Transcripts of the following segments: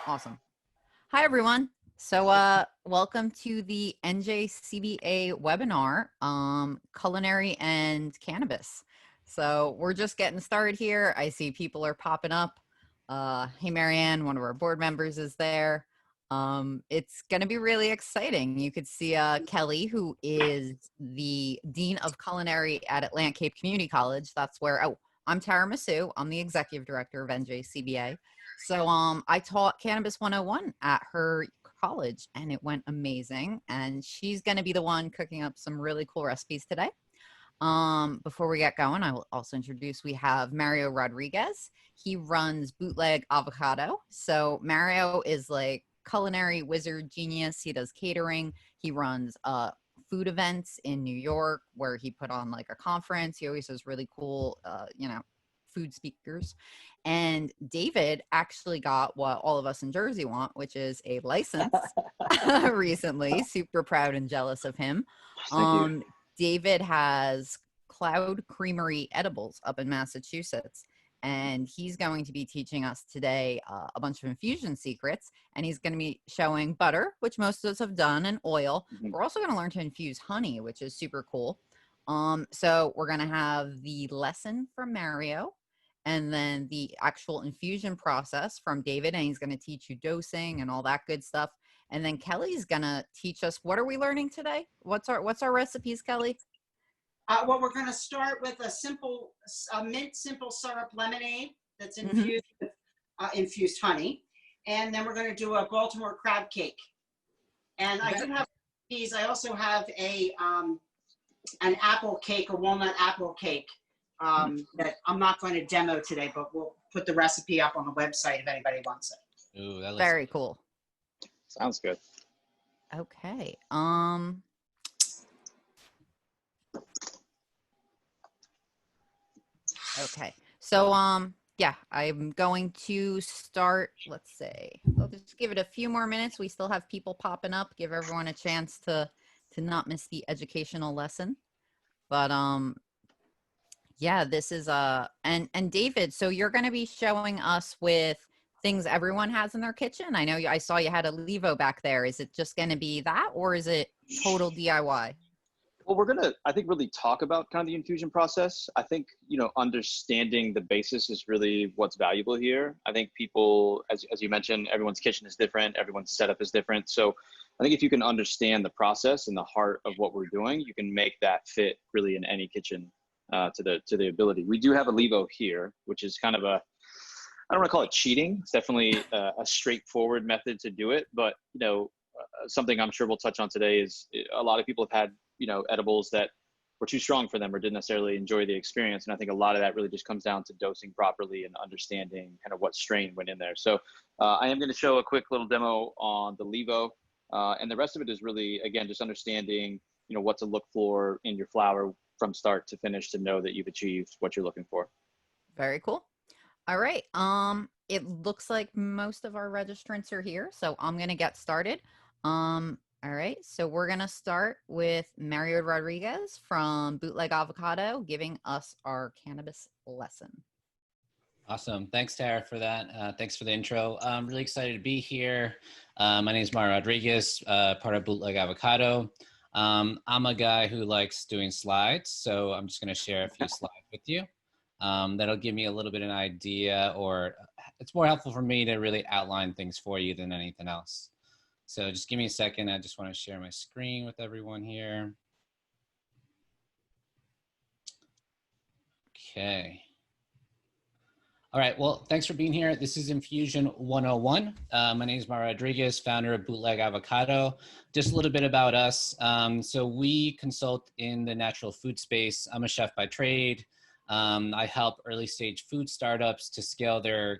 Awesome. Hi, everyone. So, welcome to the NJCBA webinar, Culinary and Cannabis. So we're just getting started here. I see people are popping up. Hey, Marianne, one of our board members is there. It's going to be really exciting. You could see Kelly, who is the Dean of Culinary at Atlantic Cape Community College. That's where, I'm Tara Masu. I'm the Executive Director of NJCBA. So I taught Cannabis 101 at her college and it went amazing. And she's going to be the one cooking up some really cool recipes today. Before we get going, I will also introduce, we have Mario Rodriguez. He runs Bootleg Avocado. So Mario is like culinary wizard genius. He does catering. He runs food events in New York where he put on like a conference. He always has really cool, food speakers. And David actually got what all of us in Jersey want, which is a license recently. Super proud and jealous of him. Thank you. David has Cloud Creamery Edibles up in Massachusetts. And he's going to be teaching us today a bunch of infusion secrets. And he's going to be showing butter, which most of us have done, and oil. Mm-hmm. We're also going to learn to infuse honey, which is super cool. So we're going to have the lesson from Mario and then the actual infusion process from David. And he's going to teach you dosing and all that good stuff. And then Kelly's going to teach us, what are we learning today? What's our recipes, Kelly? Well, we're going to start with a mint simple syrup lemonade that's infused with infused honey. And then we're going to do a Baltimore crab cake. And I do have these. I also have an apple cake, a walnut apple cake that I'm not going to demo today, but we'll put the recipe up on the website if anybody wants it. Ooh, that looks very cool. Sounds good. Okay. Okay. So, yeah, I'm going to start, let's say, I'll just give it a few more minutes. We still have people popping up, give everyone a chance to not miss the educational lesson. But, yeah, this is, and David, so you're going to be showing us with things everyone has in their kitchen. I know I saw you had a Levo back there. Is it just going to be that, or is it total DIY? Well, we're going to, I think, really talk about kind of the infusion process. I think, understanding the basis is really what's valuable here. I think people, as you mentioned, everyone's kitchen is different. Everyone's setup is different. So I think if you can understand the process and the heart of what we're doing, you can make that fit really in any kitchen to the ability. We do have a Levo here, which is kind of I don't want to call it cheating. It's definitely a straightforward method to do it. But, something I'm sure we'll touch on today is a lot of people have had, edibles that were too strong for them or didn't necessarily enjoy the experience. And I think a lot of that really just comes down to dosing properly and understanding kind of what strain went in there. So I am going to show a quick little demo on the Levo. And the rest of it is really, again, just understanding, what to look for in your flour from start to finish to know that you've achieved what you're looking for. Very cool. All right. It looks like most of our registrants are here, so I'm going to get started. All right. So we're going to start with Mario Rodriguez from Bootleg Avocado giving us our cannabis lesson. Awesome. Thanks, Tara, for that. Thanks for the intro. I'm really excited to be here. My name is Mario Rodriguez, part of Bootleg Avocado. I'm a guy who likes doing slides, so I'm just going to share a few slides with you. That'll give me a little bit of an idea, or it's more helpful for me to really outline things for you than anything else. So just give me a second. I just want to share my screen with everyone here. Okay. All right. Well, thanks for being here. This is Infusion 101. My name is Mario Rodriguez, founder of Bootleg Avocado. Just a little bit about us. So we consult in the natural food space. I'm a chef by trade. I help early stage food startups to scale their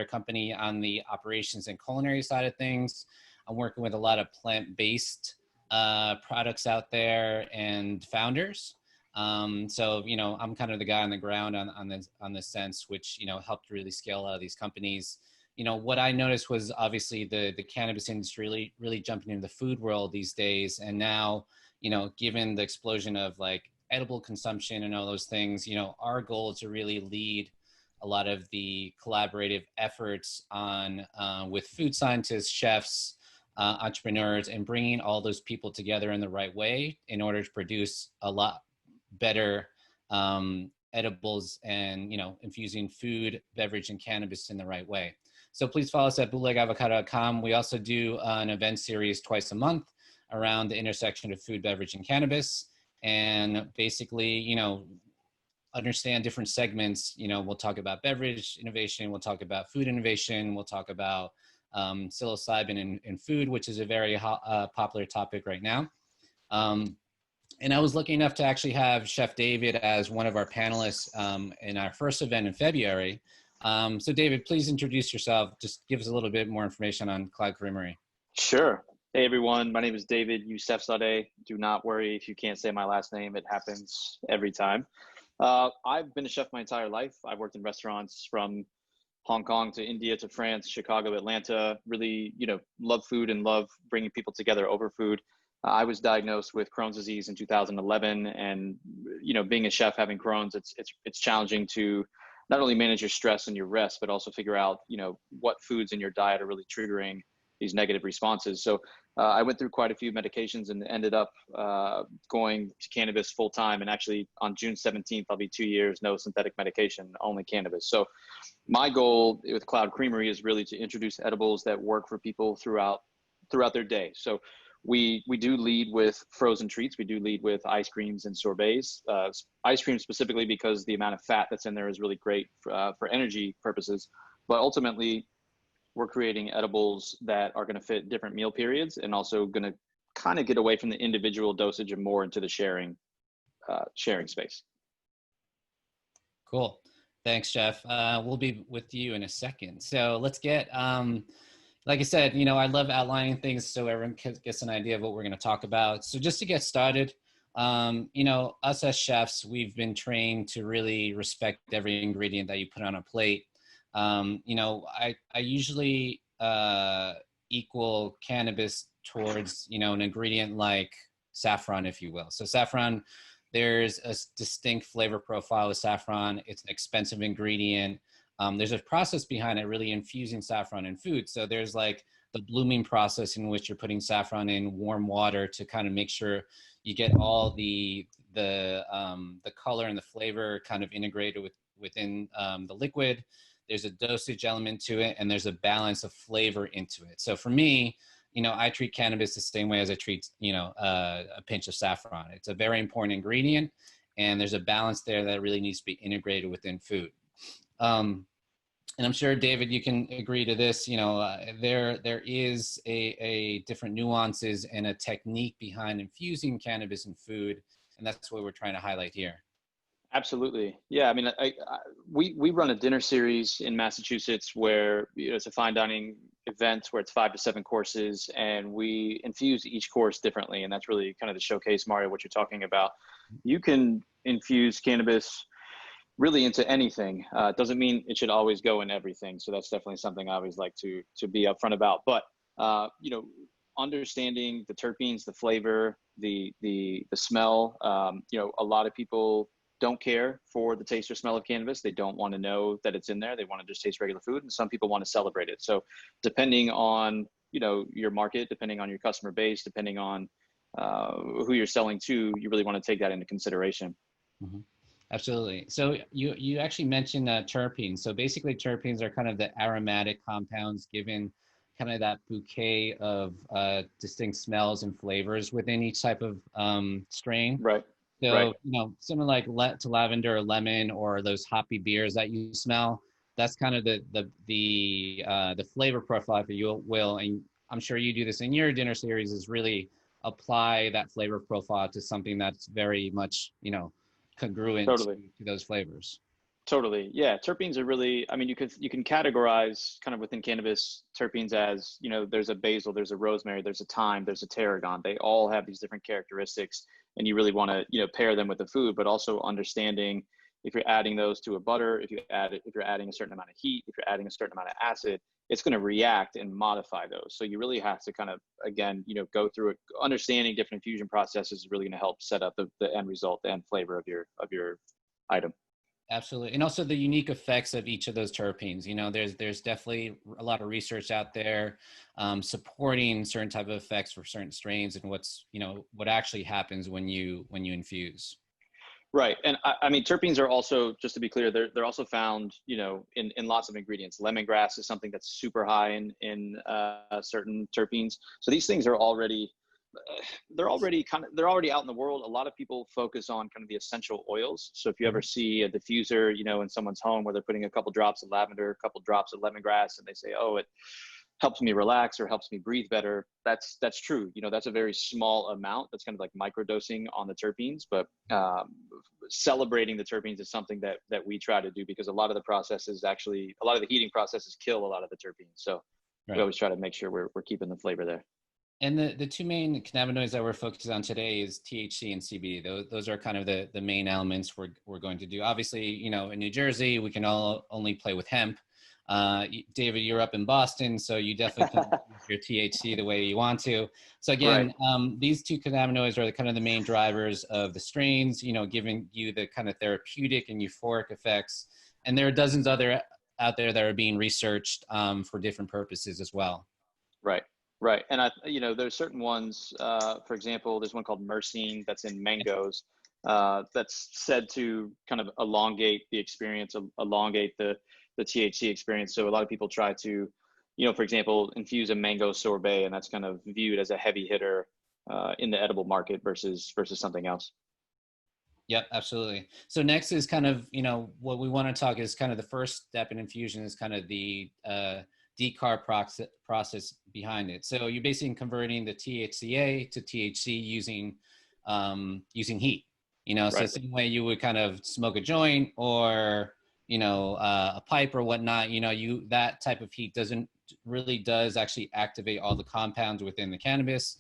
company on the operations and culinary side of things. I'm working with a lot of plant-based products out there and founders. So, I'm kind of the guy on the ground on this sense, which, helped really scale a lot of these companies. What I noticed was obviously the cannabis industry really jumping into the food world these days. And now, given the explosion of like edible consumption and all those things, our goal is to really lead a lot of the collaborative efforts on with food scientists, chefs, entrepreneurs, and bringing all those people together in the right way in order to produce a lot better edibles and, infusing food, beverage, and cannabis in the right way. So please follow us at bootlegavocado.com. We also do an event series twice a month around the intersection of food, beverage, and cannabis. And basically, understand different segments. We'll talk about beverage innovation, we'll talk about food innovation, we'll talk about psilocybin in food, which is a very popular topic right now. And I was lucky enough to actually have Chef David as one of our panelists in our first event in February. So David, please introduce yourself. Just give us a little bit more information on Cloud Creamery. Sure. Hey everyone, my name is David Youssefzadeh. Do not worry if you can't say my last name, it happens every time. I've been a chef my entire life. I've worked in restaurants from Hong Kong to India to France, Chicago, Atlanta. Really, love food and love bringing people together over food. I was diagnosed with Crohn's disease in 2011, and being a chef having Crohn's, it's challenging to not only manage your stress and your rest, but also figure out what foods in your diet are really triggering these negative responses. So I went through quite a few medications and ended up going to cannabis full time. And actually on June 17th, I'll be 2 years, no synthetic medication, only cannabis. So my goal with Cloud Creamery is really to introduce edibles that work for people throughout their day. So we do lead with frozen treats. We do lead with ice creams and sorbets. Ice cream specifically because the amount of fat that's in there is really great for energy purposes. But ultimately, we're creating edibles that are going to fit different meal periods and also going to kind of get away from the individual dosage and more into the sharing space. Cool. Thanks, Jeff. We'll be with you in a second. So let's get, like I said, I love outlining things so everyone gets an idea of what we're going to talk about. So just to get started, us as chefs, we've been trained to really respect every ingredient that you put on a plate. I usually equal cannabis towards, an ingredient like saffron, if you will. So saffron, there's a distinct flavor profile with saffron. It's an expensive ingredient. There's a process behind it, really infusing saffron in food. So there's like the blooming process in which you're putting saffron in warm water to kind of make sure you get all the color and the flavor kind of integrated within the liquid. There's a dosage element to it, and there's a balance of flavor into it. So for me, I treat cannabis the same way as I treat, a pinch of saffron. It's a very important ingredient, and there's a balance there that really needs to be integrated within food. And I'm sure, David, you can agree to this. There is a different nuances and a technique behind infusing cannabis in food, and that's what we're trying to highlight here. Absolutely. Yeah. I mean, we run a dinner series in Massachusetts where it's a fine dining event where it's 5 to 7 courses, and we infuse each course differently. And that's really kind of the showcase, Mario, what you're talking about. You can infuse cannabis really into anything. It doesn't mean it should always go in everything. So that's definitely something I always like to be upfront about. But, understanding the terpenes, the flavor, the smell, a lot of people don't care for the taste or smell of cannabis. They don't want to know that it's in there. They want to just taste regular food. And some people want to celebrate it. So depending on, your market, depending on your customer base, depending on who you're selling to, you really want to take that into consideration. Mm-hmm. Absolutely. So you actually mentioned terpenes. So basically terpenes are kind of the aromatic compounds given kind of that bouquet of distinct smells and flavors within each type of strain. Right. So, right. Something like to lavender or lemon or those hoppy beers that you smell, that's kind of the flavor profile, if you will. And I'm sure you do this in your dinner series, is really apply that flavor profile to something that's very much, congruent Totally. to those flavors. Totally. Yeah. Terpenes are really, I mean, you can categorize kind of within cannabis terpenes as, there's a basil, there's a rosemary, there's a thyme, there's a tarragon. They all have these different characteristics, and you really want to, pair them with the food, but also understanding if you're adding those to a butter, if you're adding a certain amount of heat, if you're adding a certain amount of acid, it's going to react and modify those. So you really have to kind of, again, go through it. Understanding different infusion processes is really going to help set up the end result, the end flavor of your item. Absolutely. And also the unique effects of each of those terpenes. You know, there's definitely a lot of research out there supporting certain type of effects for certain strains and what actually happens when you infuse. Right. And I mean, terpenes are also, just to be clear, they're also found, in lots of ingredients. Lemongrass is something that's super high in certain terpenes. So these things are already, they're already out in the world. A lot of people focus on kind of the essential oils. So if you ever see a diffuser, in someone's home where they're putting a couple drops of lavender, a couple drops of lemongrass, and they say, oh, it helps me relax or helps me breathe better. That's true. That's a very small amount. That's kind of like microdosing on the terpenes, but celebrating the terpenes is something that we try to do, because a lot of the heating processes kill a lot of the terpenes. So we always try to make sure we're keeping the flavor there. And the two main cannabinoids that we're focused on today is THC and CBD. Those are kind of the main elements we're going to do. Obviously, in New Jersey, we can only play with hemp. David, you're up in Boston, so you definitely can use your THC the way you want to. So again, these two cannabinoids are kind of the main drivers of the strains, giving you the kind of therapeutic and euphoric effects. And there are dozens other out there that are being researched for different purposes as well. Right. And there's certain ones, for example, there's one called myrcene that's in mangoes, that's said to kind of elongate the experience, elongate the THC experience. So a lot of people try to, for example, infuse a mango sorbet, and that's kind of viewed as a heavy hitter in the edible market versus something else. Yep, absolutely. So next is kind of, what we want to talk is kind of the first step in infusion is kind of the decarb process behind it. So you're basically converting the THCA to THC using heat. So the same way you would kind of smoke a joint or a pipe or whatnot. That type of heat does actually activate all the compounds within the cannabis,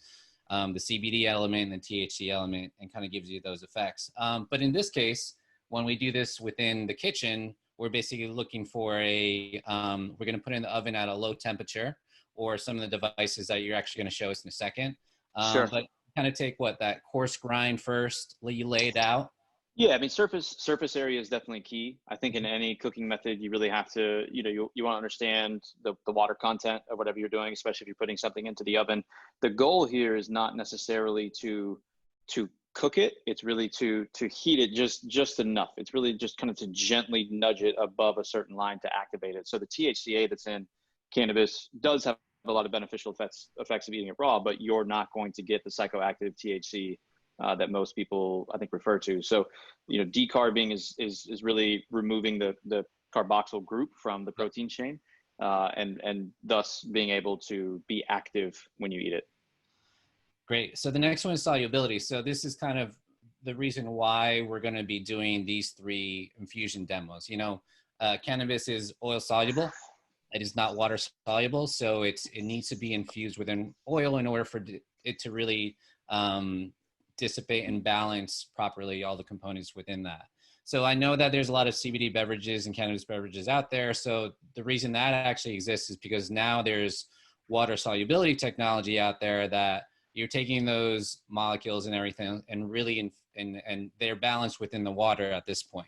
the CBD element and the THC element, and kind of gives you those effects. But in this case, when we do this within the kitchen, we're basically looking for we're going to put it in the oven at a low temperature, or some of the devices that you're actually going to show us in a second. Sure. But kind of take that coarse grind first, you lay it out. Yeah, I mean, surface area is definitely key. I think in any cooking method, you really have to, you want to understand the water content of whatever you're doing, especially if you're putting something into the oven. The goal here is not necessarily to cook it. It's really to heat it just enough. It's really just kind of to gently nudge it above a certain line to activate it. So the THCA that's in cannabis does have a lot of beneficial effects of eating it raw, but you're not going to get the psychoactive THC that most people, I think, refer to. So, decarbing is really removing the carboxyl group from the protein chain, and thus being able to be active when you eat it. Great. So the next one is solubility. So this is kind of the reason why we're going to be doing these 3 infusion demos. Cannabis is oil soluble. It is not water soluble. So it needs to be infused within oil in order for it to really dissipate and balance properly all the components within that. So I know that there's a lot of CBD beverages and cannabis beverages out there. So the reason that actually exists is because now there's water solubility technology out there that you're taking those molecules and everything and really and they're balanced within the water at this point.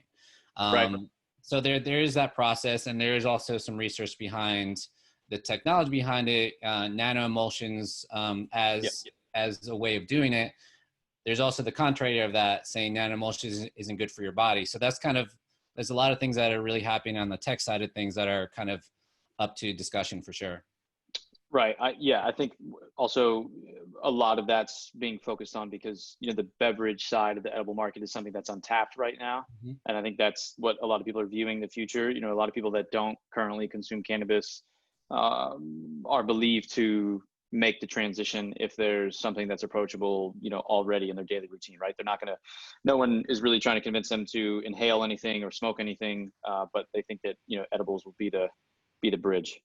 So there is that process, and there is also some research behind the technology behind it, nano emulsions as a way of doing it. There's also the contrary of that, saying nanoemulsion isn't good for your body. So there's a lot of things that are really happening on the tech side of things that are kind of up to discussion for sure. Right. I think also a lot of that's being focused on because, the beverage side of the edible market is something that's untapped right now. Mm-hmm. And I think that's what a lot of people are viewing the future. A lot of people that don't currently consume cannabis are believed to make the transition if there's something that's approachable, already in their daily routine, right? No one is really trying to convince them to inhale anything or smoke anything, but they think that, edibles will be the bridge.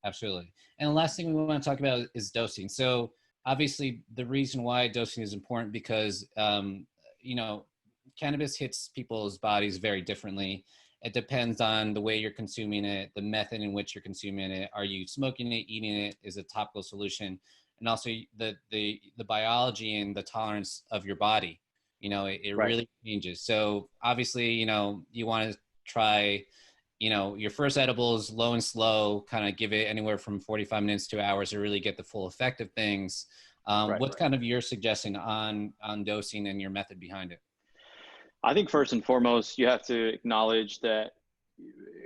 Absolutely. And the last thing we want to talk about is dosing. So obviously the reason why dosing is important because, cannabis hits people's bodies very differently. It depends on the way you're consuming it, the method in which you're consuming it. Are you smoking it, eating it? Is a topical solution? And also the biology and the tolerance of your body. It right. really changes. So obviously, you want to try, you know, your first edibles low and slow, kind of give it anywhere from 45 minutes to hours to really get the full effect of things. What's kind of your suggestion on dosing and your method behind it? I think first and foremost, you have to acknowledge that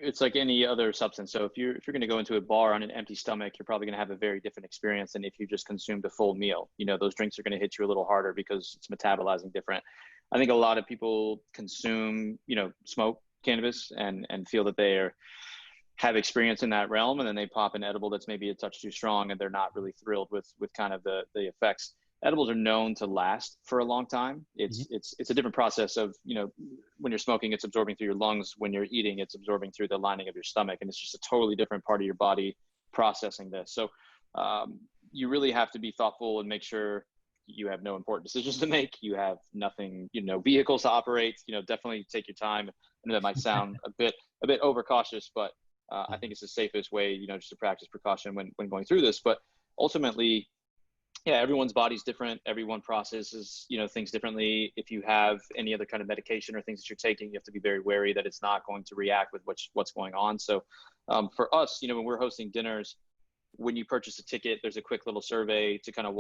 it's like any other substance. So if you're going to go into a bar on an empty stomach, you're probably going to have a very different experience than if you just consumed a full meal. You know, those drinks are going to hit you a little harder because it's metabolizing different. I think a lot of people consume, you know, smoke cannabis and feel that they have experience in that realm, and then they pop an edible that's maybe a touch too strong and they're not really thrilled with kind of the effects. Edibles are known to last for a long time. It's a different process of, you know, when you're smoking, it's absorbing through your lungs. When you're eating, it's absorbing through the lining of your stomach, and it's just a totally different part of your body processing this. So you really have to be thoughtful and make sure you have no important decisions to make. You have nothing, you know, vehicles to operate. You know, definitely take your time. I know that might sound a bit overcautious, but I think it's the safest way, you know, just to practice precaution when going through this. But ultimately, yeah, everyone's body's different. Everyone processes, you know, things differently. If you have any other kind of medication or things that you're taking, you have to be very wary that it's not going to react with what's going on. So for us, you know, when we're hosting dinners, when you purchase a ticket, there's a quick little survey to kind of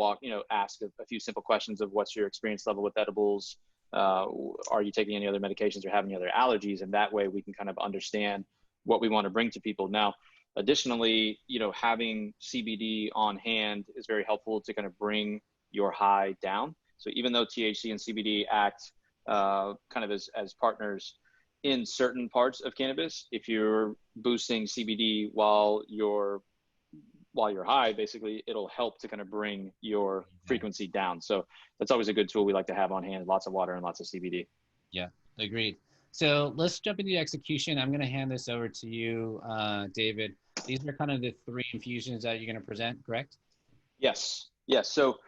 ask a few simple questions of what's your experience level with edibles. Are you taking any other medications or have any other allergies? And that way we can kind of understand what we want to bring to people. Now, additionally, you know, having CBD on hand is very helpful to kind of bring your high down. So even though THC and CBD act kind of as partners in certain parts of cannabis, if you're boosting CBD while you're high, basically, it'll help to kind of bring your frequency down. So that's always a good tool we like to have on hand, lots of water and lots of CBD. Yeah, agreed. So let's jump into execution. I'm going to hand this over to you, David. These are kind of the 3 infusions that you're going to present, correct? Yes. So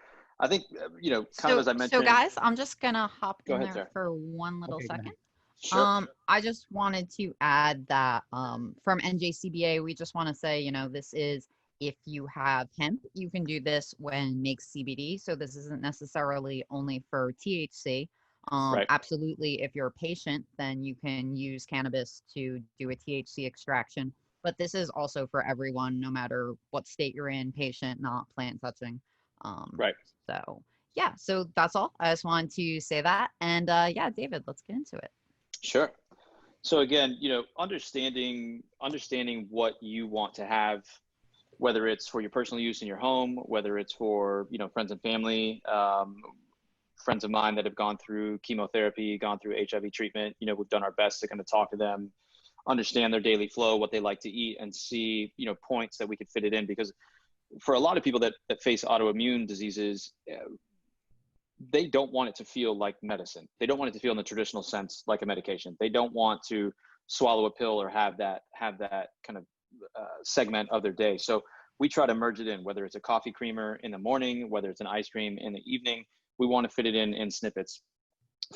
I think, you know, kind of as I mentioned. So guys, I'm just going to hop in there Sarah. for one little second. Sure. I just wanted to add that from NJCBA, we just want to say, you know, this is, if you have hemp, you can do this when makes CBD. So this isn't necessarily only for THC. Right. Absolutely, if you're a patient, then you can use cannabis to do a THC extraction. But this is also for everyone, no matter what state you're in, patient, not plant touching. Right. So yeah, so that's all. I just wanted to say that. And yeah, David, let's get into it. Sure. So again, you know, understanding what you want to have, whether it's for your personal use in your home, whether it's for, you know, friends and family, friends of mine that have gone through chemotherapy, gone through HIV treatment, you know, we've done our best to kind of talk to them, understand their daily flow, what they like to eat, and see, you know, points that we could fit it in. Because for a lot of people that face autoimmune diseases, they don't want it to feel like medicine. They don't want it to feel in the traditional sense like a medication. They don't want to swallow a pill or have that kind of segment of their day. So we try to merge it in, whether it's a coffee creamer in the morning, whether it's an ice cream in the evening. We want to fit it in snippets.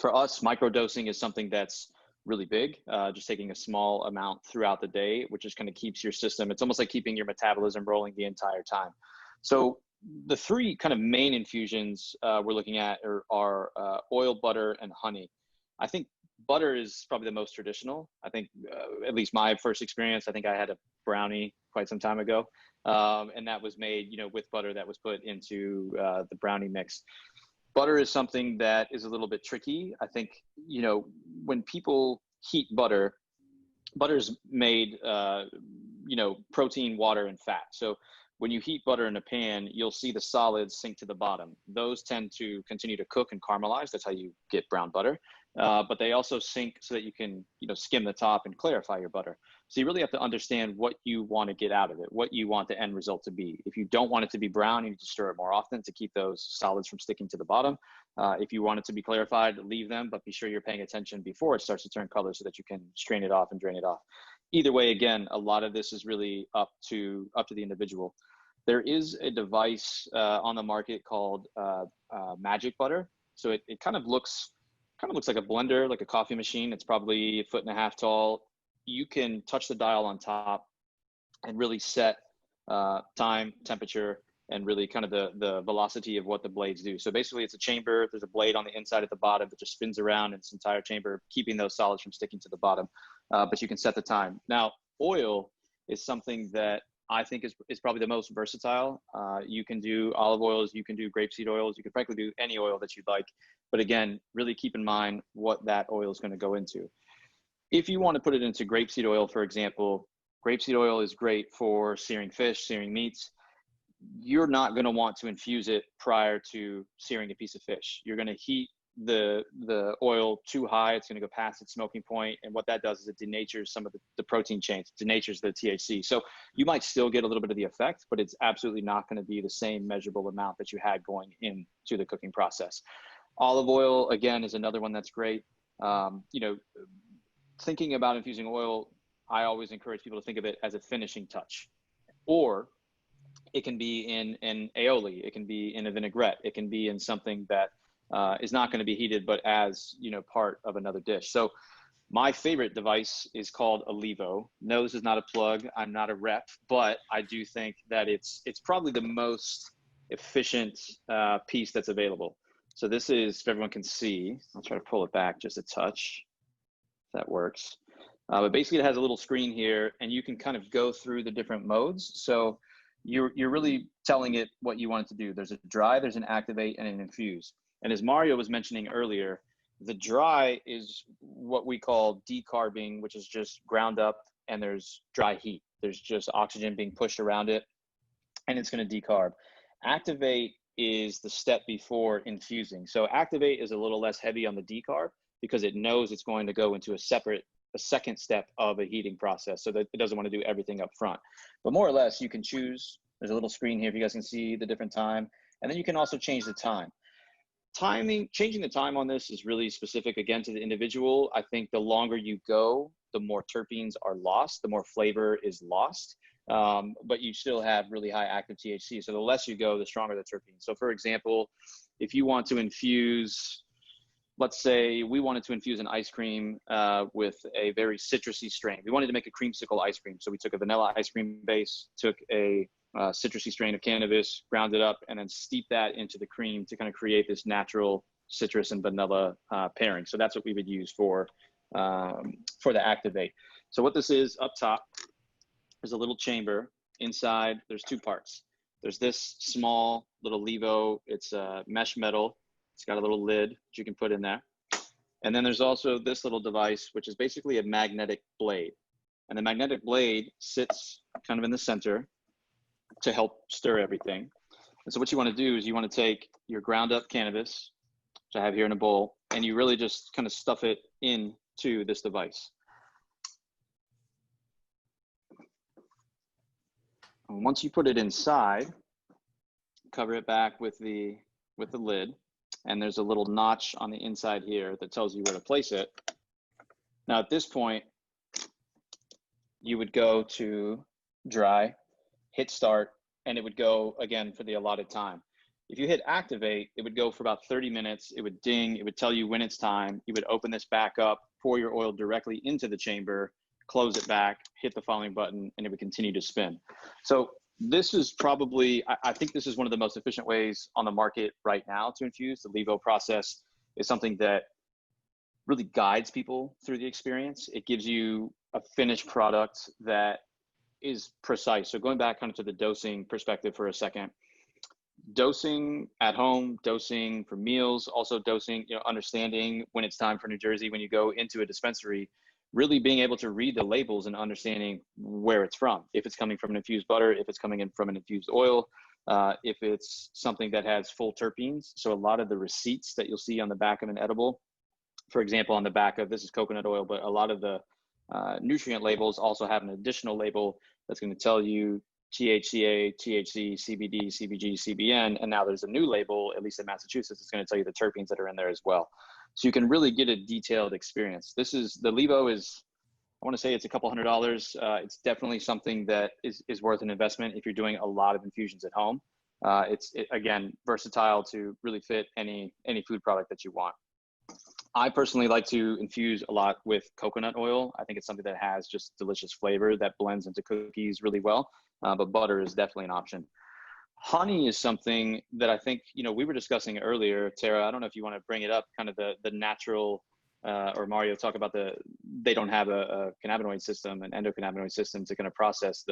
For us, microdosing is something that's really big, just taking a small amount throughout the day, which just kind of keeps your system, it's almost like keeping your metabolism rolling the entire time. So the 3 kind of main infusions we're looking at are oil, butter, and honey. I think butter is probably the most traditional. I think at least my first experience, I think I had a brownie quite some time ago. And that was made, you know, with butter that was put into the brownie mix. Butter is something that is a little bit tricky. I think, you know, when people heat butter is made, you know, protein, water, and fat. So when you heat butter in a pan, you'll see the solids sink to the bottom. Those tend to continue to cook and caramelize. That's how you get brown butter. But they also sink so that you can, you know, skim the top and clarify your butter. So you really have to understand what you want to get out of it, what you want the end result to be. If you don't want it to be brown, you need to stir it more often to keep those solids from sticking to the bottom. If you want it to be clarified, leave them, but be sure you're paying attention before it starts to turn color so that you can strain it off and drain it off. Either way, again, a lot of this is really up to the individual. There is a device on the market called Magic Butter. So it kind of looks like a blender, like a coffee machine. It's probably 1.5 feet tall. You can touch the dial on top and really set time, temperature, and really kind of the velocity of what the blades do. So basically it's a chamber. There's a blade on the inside at the bottom that just spins around in its entire chamber, keeping those solids from sticking to the bottom. but you can set the time. Now, oil is something that I think is probably the most versatile. You can do olive oils, you can do grapeseed oils, you can frankly do any oil that you'd like. But again, really keep in mind what that oil is going to go into. If you want to put it into grapeseed oil, for example, grapeseed oil is great for searing fish, searing meats. You're not going to want to infuse it prior to searing a piece of fish. You're going to heat the oil too high. It's going to go past its smoking point, and what that does is it denatures some of the protein chains, denatures the THC. So you might still get a little bit of the effect, but it's absolutely not going to be the same measurable amount that you had going into the cooking process. Olive oil, again, is another one that's great. You know, thinking about infusing oil, I always encourage people to think of it as a finishing touch, or it can be in an aioli, it can be in a vinaigrette, it can be in something that is not going to be heated, but as, you know, part of another dish. So my favorite device is called a Levo. No, this is not a plug. I'm not a rep, but I do think that it's probably the most efficient piece that's available. So this is, if everyone can see, I'll try to pull it back just a touch, if that works. But basically it has a little screen here, and you can kind of go through the different modes. So you're really telling it what you want it to do. There's a dry, there's an activate, and an infuse. And as Mario was mentioning earlier, the dry is what we call decarbing, which is just ground up, and there's dry heat. There's just oxygen being pushed around it, and it's going to decarb. Activate is the step before infusing. So activate is a little less heavy on the decarb because it knows it's going to go into a second step of a heating process, so that it doesn't want to do everything up front. But more or less, you can choose. There's a little screen here if you guys can see the different time, and then you can also change the time. Changing the time on this is really specific, again, to the individual. I think the longer you go, the more terpenes are lost, the more flavor is lost, but you still have really high active THC. So the less you go, the stronger the terpenes. So for example, if you want to infuse, let's say we wanted to infuse an ice cream with a very citrusy strain. We wanted to make a creamsicle ice cream. So we took a vanilla ice cream base, took a citrusy strain of cannabis, ground it up, and then steep that into the cream to kind of create this natural citrus and vanilla pairing. So that's what we would use for the activate. So what this is, up top, is a little chamber. Inside, there's two parts. There's this small little Levo. It's mesh metal. It's got a little lid that you can put in there. And then there's also this little device, which is basically a magnetic blade. And the magnetic blade sits kind of in the center to help stir everything. And so what you want to do is you want to take your ground up cannabis, which I have here in a bowl, and you really just kind of stuff it into this device. And once you put it inside, cover it back with the lid, and there's a little notch on the inside here that tells you where to place it. Now at this point, you would go to dry, hit start, and it would go again for the allotted time. If you hit activate, it would go for about 30 minutes. It would ding, it would tell you when it's time. You would open this back up, pour your oil directly into the chamber, close it back, hit the following button, and it would continue to spin. So this is probably, I think this is one of the most efficient ways on the market right now to infuse. The Levo process is something that really guides people through the experience. It gives you a finished product that is precise. So going back kind of to the dosing perspective for a second, dosing at home, dosing for meals, also dosing, understanding when it's time for New Jersey, when you go into a dispensary, really being able to read the labels and understanding where it's from. If it's coming from an infused butter, if it's coming in from an infused oil, if it's something that has full terpenes. So a lot of the receipts that you'll see on the back of an edible, for example, on the back of, this is coconut oil, but a lot of the nutrient labels also have an additional label that's going to tell you THCA, THC, CBD, CBG, CBN, and now there's a new label, at least in Massachusetts, it's going to tell you the terpenes that are in there as well. So you can really get a detailed experience. The Levo is, I want to say it's a couple $100. It's definitely something that is worth an investment if you're doing a lot of infusions at home. It's again, versatile to really fit any food product that you want. I personally like to infuse a lot with coconut oil. I think it's something that has just delicious flavor that blends into cookies really well, but butter is definitely an option. Honey is something that I think, we were discussing earlier, Tara. I don't know if you want to bring it up, kind of the natural or Mario talk about they don't have a cannabinoid system, an endocannabinoid system to kind of process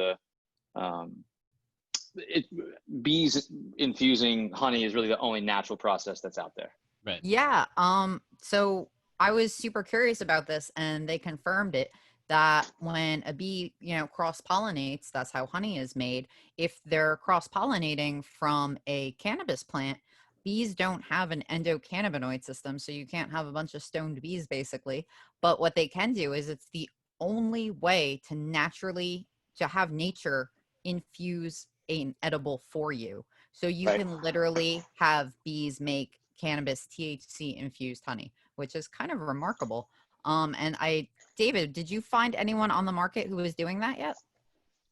bees infusing honey is really the only natural process that's out there. Right. Yeah. So I was super curious about this, and they confirmed it that when a bee, cross pollinates, that's how honey is made. If they're cross pollinating from a cannabis plant, bees don't have an endocannabinoid system, so you can't have a bunch of stoned bees basically. But what they can do is it's the only way to have nature infuse an edible for you. So you Right. can literally have bees make cannabis THC infused honey, which is kind of remarkable. David, did you find anyone on the market who is doing that yet?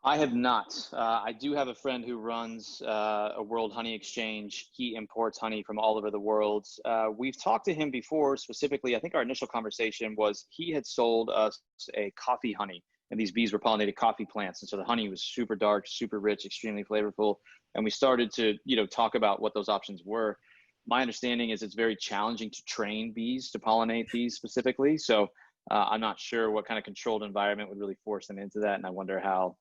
I have not. I do have a friend who runs a World Honey Exchange. He imports honey from all over the world. We've talked to him before, specifically. I think our initial conversation was he had sold us a coffee honey, and these bees were pollinated coffee plants. And so the honey was super dark, super rich, extremely flavorful. And we started to, talk about what those options were. My understanding is it's very challenging to train bees to pollinate these specifically. So I'm not sure what kind of controlled environment would really force them into that. And I wonder how,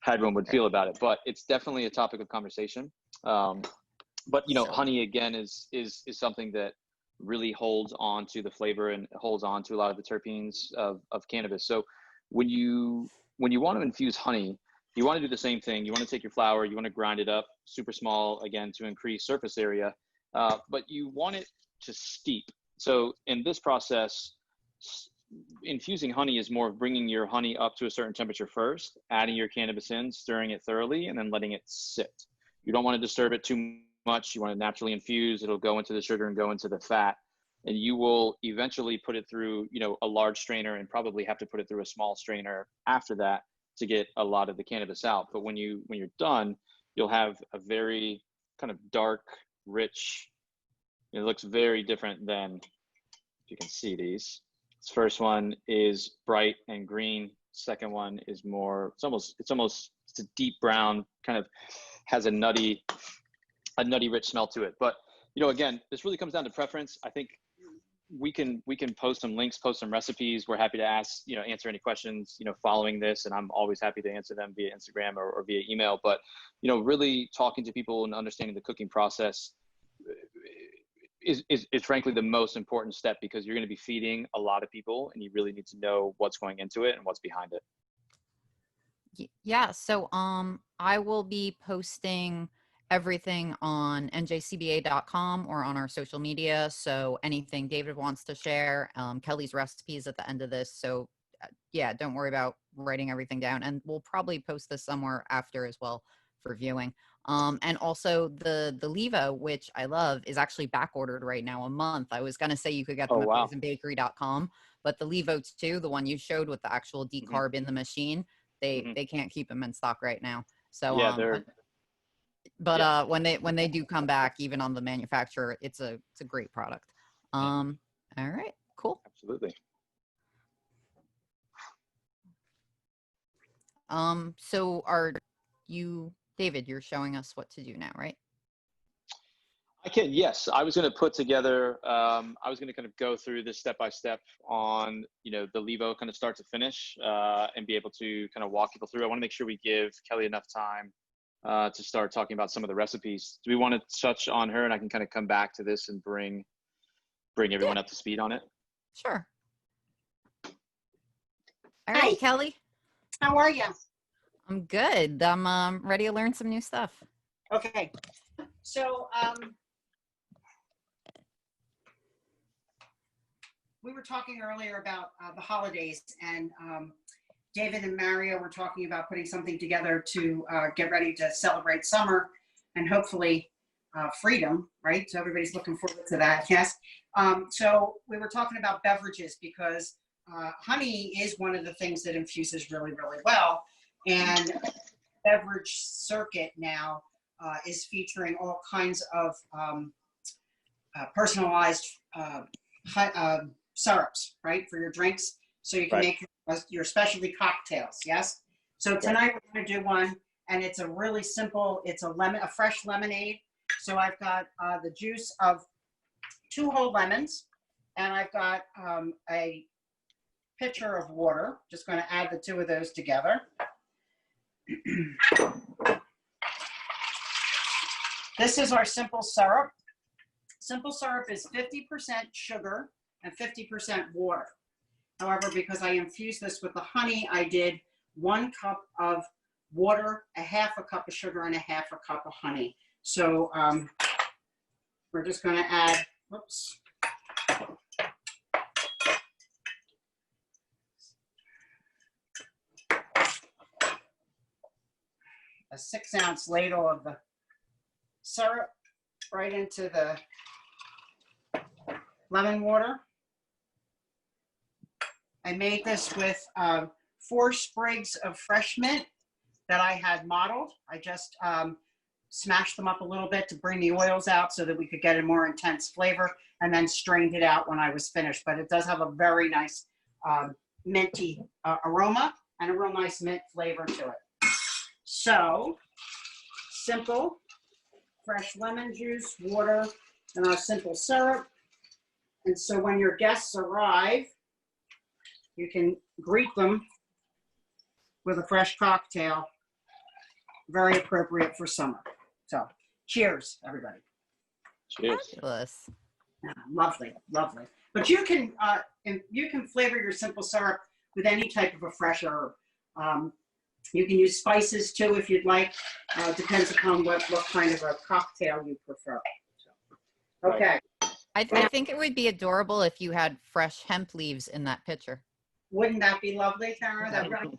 everyone would feel about it, but it's definitely a topic of conversation. But honey again is something that really holds on to the flavor and holds on to a lot of the terpenes of cannabis. So when you want to infuse honey, you want to do the same thing. You want to take your flower, you want to grind it up super small, again, to increase surface area, but you want it to steep. So in this process, infusing honey is more of bringing your honey up to a certain temperature first, adding your cannabis in, stirring it thoroughly, and then letting it sit. You don't want to disturb it too much. You want to naturally infuse. It'll go into the sugar and go into the fat. And you will eventually put it through, a large strainer, and probably have to put it through a small strainer after that to get a lot of the cannabis out. But when you're done, you'll have a very kind of dark, rich, it looks very different than, if you can see these. This first one is bright and green. Second one is more, it's a deep brown, kind of has a nutty rich smell to it. But, again, this really comes down to preference. I think we can post some links, post some recipes. We're happy to answer any questions, following this. And I'm always happy to answer them via Instagram or via email. But, really talking to people and understanding the cooking process is frankly the most important step, because you're going to be feeding a lot of people and you really need to know what's going into it and what's behind it. Yeah. So, I will be posting everything on njcba.com or on our social media. So anything David wants to share, Kelly's recipes at the end of this. So yeah, don't worry about writing everything down, and we'll probably post this somewhere after as well for viewing. And also the Levo, which I love, is actually back ordered right now a month. I was going to say you could get them at poisonbakery.com, but the Levo 2, the one you showed with the actual decarb in the machine, they can't keep them in stock right now. So yeah, when they do come back, even on the manufacturer, it's a great product. All right, cool. Absolutely. So are you, David, you're showing us what to do now, right? I can, yes. I was going to put together, I was going to kind of go through this step by step on, the Levo kind of start to finish, and be able to kind of walk people through. I want to make sure we give Kelly enough time to start talking about some of the recipes. Do we want to touch on her, and I can kind of come back to this and bring everyone up to speed on it? Sure. All right, Hi. Kelly. How are you? I'm good. I'm ready to learn some new stuff. Okay. So we were talking earlier about the holidays, and David and Mario were talking about putting something together to get ready to celebrate summer and hopefully freedom, right? So everybody's looking forward to that, yes. So we were talking about beverages, because honey is one of the things that infuses really, really well. And beverage circuit now is featuring all kinds of personalized syrups, right, for your drinks. So you can make your specialty cocktails, yes? So tonight we're going to do one, and it's a really simple, it's a fresh lemonade. So I've got the juice of 2 whole lemons, and I've got a pitcher of water. Just going to add the two of those together. This is our simple syrup. Simple syrup is 50% sugar and 50% water. However, because I infused this with the honey, I did 1 cup of water, a half a cup of sugar, and a half a cup of honey. So we're just going to add, whoops. A 6-ounce ladle of the syrup right into the lemon water. I made this with 4 sprigs of fresh mint that I had mottled. I just smashed them up a little bit to bring the oils out so that we could get a more intense flavor, and then strained it out when I was finished. But it does have a very nice minty aroma and a real nice mint flavor to it. So, simple, fresh lemon juice, water, and our simple syrup. And so when your guests arrive, you can greet them with a fresh cocktail, very appropriate for summer. So, cheers, everybody. Cheers. Fabulous. Yeah, lovely, lovely. But you can flavor your simple syrup with any type of a fresh herb. You can use spices too if you'd like. Depends upon what kind of a cocktail you prefer. So, okay. I think it would be adorable if you had fresh hemp leaves in that pitcher. Wouldn't that be lovely, Tara? That That would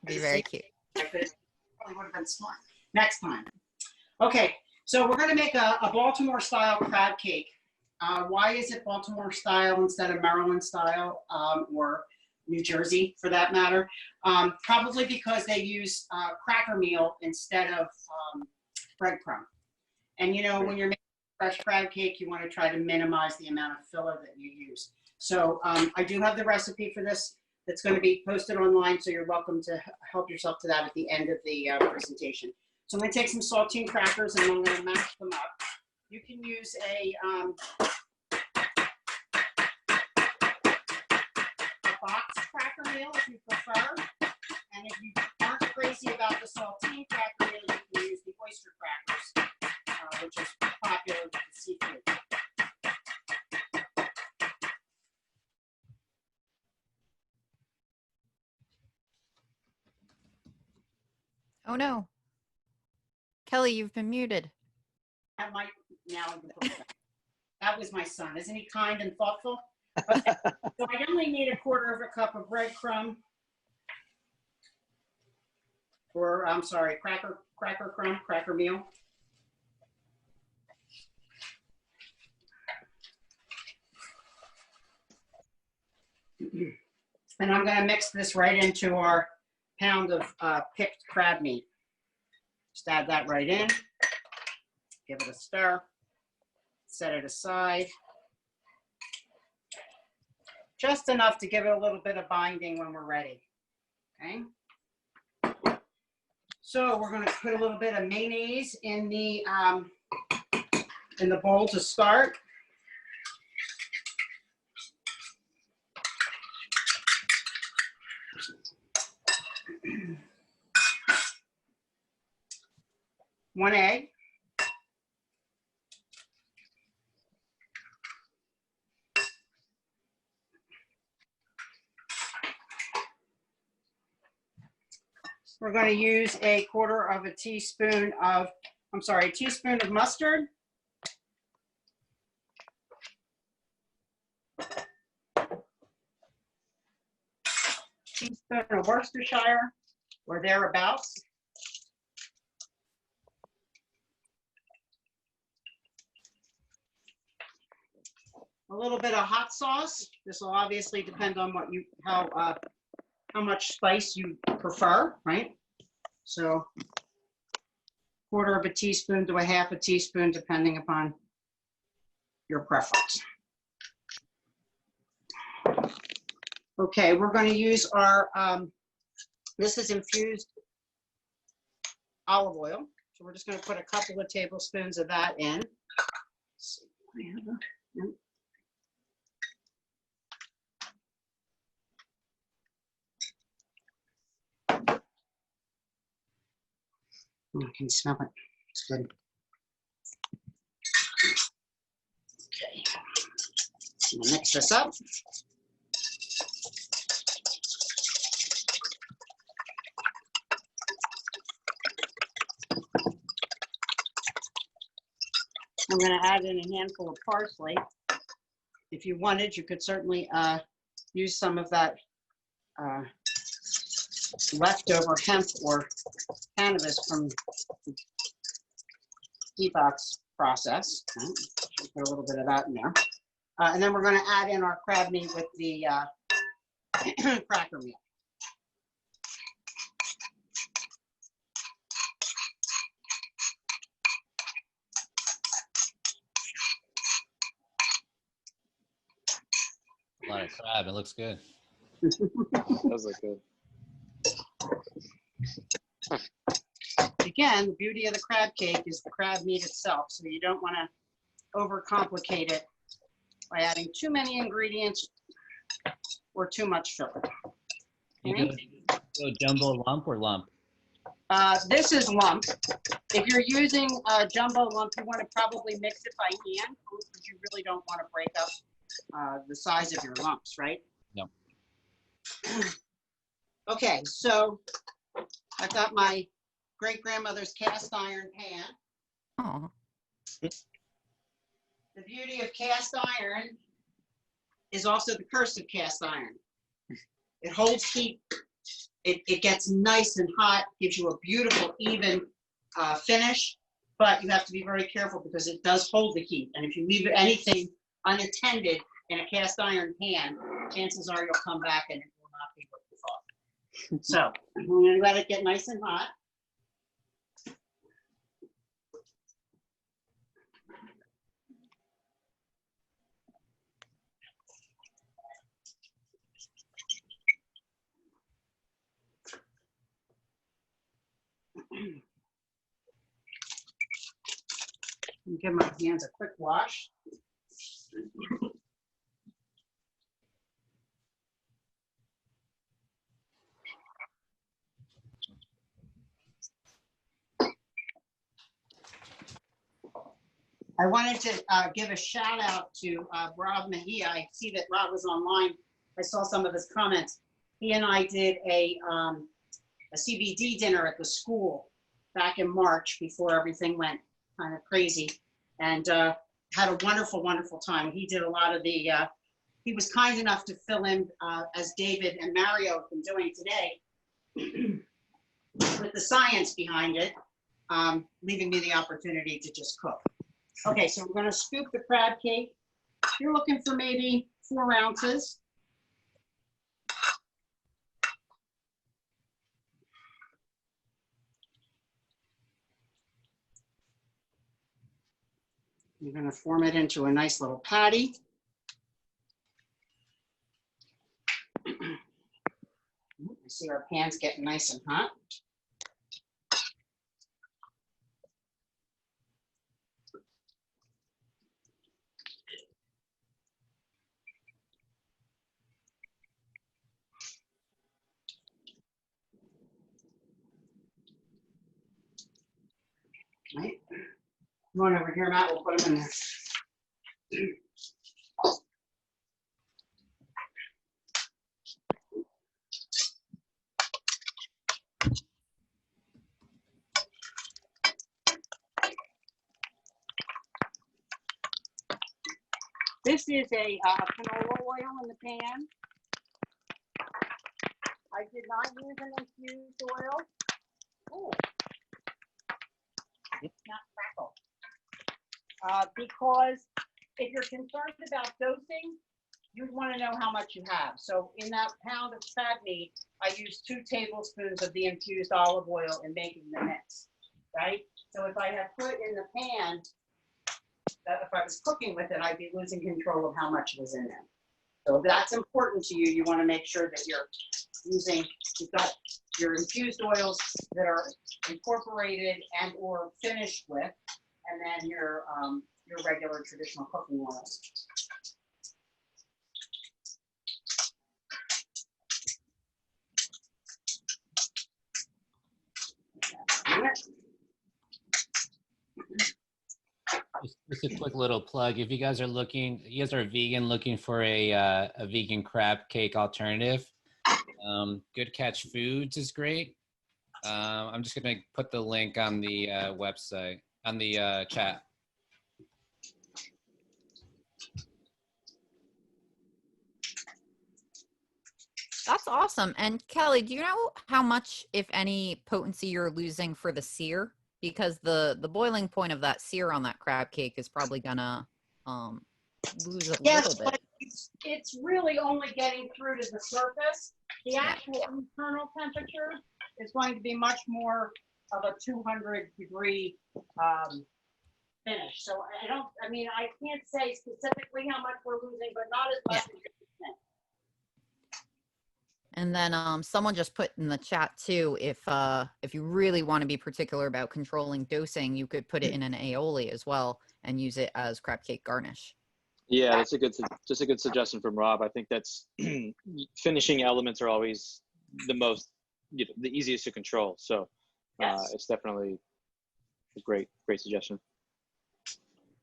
be very cute. probably would have been smart. Next time. Okay, so we're going to make a Baltimore style crab cake. Why is it Baltimore style instead of Maryland style or New Jersey for that matter? Probably because they use cracker meal instead of breadcrumb. And you know, when you're making fresh crab cake, you want to try to minimize the amount of filler that you use. So I do have the recipe for this that's going to be posted online, so you're welcome to help yourself to that at the end of the presentation. So I'm going to take some saltine crackers and I'm going to mash them up. You can use a box cracker meal if you prefer. And if you aren't crazy about the saltine cracker meal, you can use the oyster crackers, which is popular with the seafood. Oh no. Kelly, you've been muted. That might now. That was my son. Isn't he kind and thoughtful? Okay. So I only need a 1/4 cup of breadcrumb, or I'm sorry, cracker meal. And I'm going to mix this right into our pound of picked crab meat. Just add that right in. Give it a stir. Set it aside. Just enough to give it a little bit of binding when we're ready. Okay. So we're going to put a little bit of mayonnaise in the bowl to start. One egg. We're going to use a 1/4 teaspoon of, a teaspoon of mustard. Teaspoon of Worcestershire or thereabouts. A little bit of hot sauce. This will obviously depend on what you how much spice you prefer, right? So 1/4 teaspoon to a 1/2 teaspoon, depending upon your preference. Okay, we're going to use our, this is infused olive oil. So we're just going to put a couple of tablespoons of that in. Let's see. Oh, I can smell it. It's good. Okay. I'm gonna mix this up. I'm going to add in a handful of parsley. If you wanted, you could certainly use some of that leftover hemp or cannabis from the detox process. Put a little bit of that in there. And then we're going to add in our crab meat with the cracker meat. A lot of crab. It looks good. Does look good. Again, the beauty of the crab cake is the crab meat itself, so you don't want to overcomplicate it by adding too many ingredients or too much sugar. You go jumbo lump or lump? This is lump. If you're using a jumbo lump, you want to probably mix it by hand because you really don't want to break up the size of your lumps, right? No. Okay, so I've got my great-grandmother's cast iron pan. Oh, The beauty of cast iron is also the curse of cast iron. It holds heat. It gets nice and hot, gives you a beautiful, even finish, but you have to be very careful because it does hold the heat. And if you leave anything unattended in a cast iron pan, chances are you'll come back and it will not be what you thought. So I'm going to let it get nice and hot. Give my hands a quick wash. I wanted to give a shout out to Rob Mejia. I see that Rob was online. I saw some of his comments. He and I did a CBD dinner at the school back in March before everything went kind of crazy, and had a wonderful, wonderful time. He did a lot of the, he was kind enough to fill in as David and Mario have been doing today with the science behind it, leaving me the opportunity to just cook. Okay, so we're gonna scoop the crab cake. You're looking for maybe 4 ounces. You're going to form it into a nice little patty. I see our pan's getting nice and hot. Right. Come on over here, Matt. We'll put them in there. This is a canola oil in the pan. I did not use an infused oil. Oh, not crackle. Because if you're concerned about dosing, you'd want to know how much you have. So in that pound of crab meat, I used 2 tablespoons of the infused olive oil in making the mix, right? So if I had put in the pan, if I was cooking with it, I'd be losing control of how much was in there. So if that's important to you, you want to make sure that you're using, you've got your infused oils that are incorporated and or finished with, and then your regular traditional cooking oils. Just a quick little plug. If you guys are vegan, looking for a vegan crab cake alternative, Good Catch Foods is great. I'm just gonna put the link on the website, on the chat. That's awesome. And Kelly, do you know how much, if any, potency you're losing for the sear? Because the boiling point of that sear on that crab cake is probably gonna lose a little bit. But it's really only getting through to the surface. The actual internal temperature is going to be much more of a 200-degree finish. So I can't say specifically how much we're losing, but not as much as you think. And then someone just put in the chat too, if you really want to be particular about controlling dosing, you could put it in an aioli as well and use it as crab cake garnish. Yeah, that's a good suggestion from Rob. I think that's finishing elements are always the most, the easiest to control. So it's definitely a great suggestion.